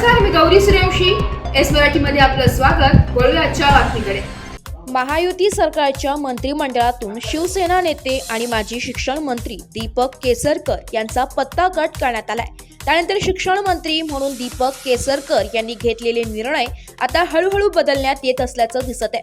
नमस्कार, मी गौरी सूर्यवंशी. एस मराठीमध्ये आपलं स्वागत. वळूया आजच्या बातमीकडे. महायुती सरकारच्या मंत्रिमंडळातून शिवसेना नेते आणि माजी शिक्षण मंत्री दीपक केसरकर यांचा पत्ता कट करण्यात आलाय. त्यानंतर शिक्षण मंत्री म्हणून दीपक केसरकर यांनी घेतलेले निर्णय आता हळूहळू बदलण्यात येत असल्याचं दिसत आहे.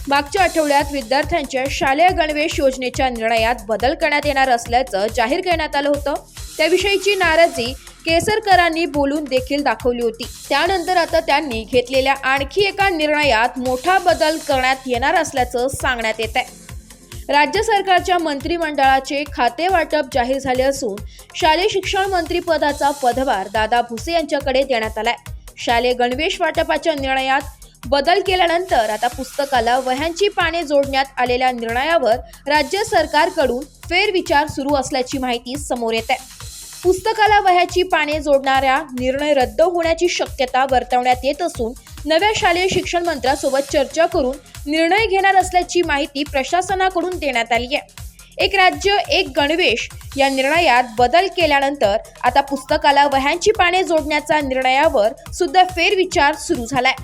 मागच्या आठवड्यात विद्यार्थ्यांच्या शालेय गणवेश योजनेच्या निर्णयात बदल करण्यात येणार असल्याचं जाहीर करण्यात आलं होतं. त्याविषयीची नाराजी केसरकरांनी बोलून देखील दाखवली होती. त्यानंतर आता त्यांनी घेतलेल्या आणखी एका निर्णयात मोठा बदल करण्यात येणार असल्याचं सांगण्यात येत आहे. राज्य सरकारच्या मंत्रिमंडळाचे खाते वाटप जाहीर झाले असून शालेय शिक्षण मंत्री पदाचा पदभार दादा भुसे यांच्याकडे देण्यात आलाय. शालेय गणवेश वाटपाच्या निर्णयात बदल केल्यानंतर आता पुस्तकाला वह्यांची पाने जोडण्यात आलेल्या निर्णयावर राज्य सरकारकडून फेरविचार सुरू असल्याची माहिती समोर येत आहे. पुस्तकाला वह्याची पाने जोडणारा निर्णय रद्द होण्याची शक्यता वर्तवण्यात येत असून नव्या शालेय शिक्षण मंत्र्यासोबत चर्चा करून निर्णय घेणार असल्याची माहिती प्रशासनाकडून देण्यात आली आहे. एक राज्य एक गणवेश या निर्णयात बदल केल्यानंतर आता पुस्तकाला वह्यांची पाने जोडण्याच्या निर्णयावर सुद्धा फेरविचार सुरू झालाय.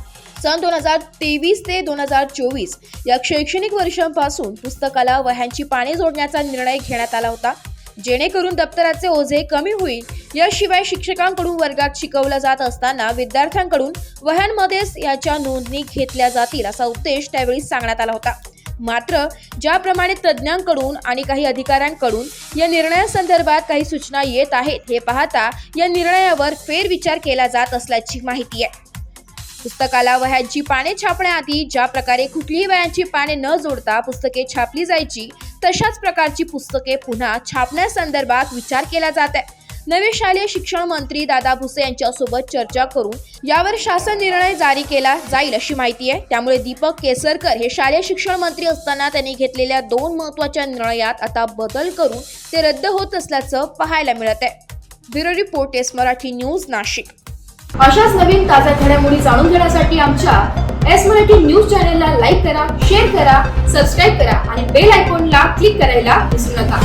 सन 2023 ते 2024 या शैक्षणिक वर्षांपासून पुस्तकाला वह्यांची पाने जोडण्याचा निर्णय घेण्यात आला होता, जेणेकरून दप्तराचे ओझे कमी होईल. याशिवाय शिक्षकांकडून वर्गात शिकवलं जात असताना विद्यार्थ्यांकडून वह्यांमध्येच याच्या नोंदणी घेतल्या जातील असा उद्देश त्यावेळी सांगण्यात आला होता. मात्र ज्याप्रमाणे तज्ज्ञांकडून आणि काही अधिकाऱ्यांकडून या निर्णयासंदर्भात काही सूचना येत आहेत हे पाहता या निर्णयावर फेरविचार केला जात असल्याची माहिती आहे. पुस्तकाला वह्यांची पाने छापण्याआधी ज्या प्रकारे कुठलीही वह्यांची पाने न जोडता पुस्तके छापली जायची तशाच प्रकारची पुस्तके पुन्हा छापण्यासंदर्भात विचार केला जात आहे. नवे शालेय शिक्षण मंत्री दादा भुसे यांच्यासोबत चर्चा करून यावर शासन निर्णय जारी केला जाईल अशी माहिती आहे. त्यामुळे दीपक केसरकर हे शालेय शिक्षण मंत्री असताना त्यांनी घेतलेल्या 2 महत्त्वाच्या निर्णयात आता बदल करून ते रद्द होत असल्याचं पाहायला मिळत आहे. Bureau report, S Marathi news, Nashik. अशाच नवीन ताज्या घडामोडी जाणून घेण्यासाठी आमच्या एस मराठी न्यूज चॅनलला लाईक करा, शेअर करा, सबस्क्राईब करा आणि बेल आयकॉनला क्लिक करायला विसरू नका.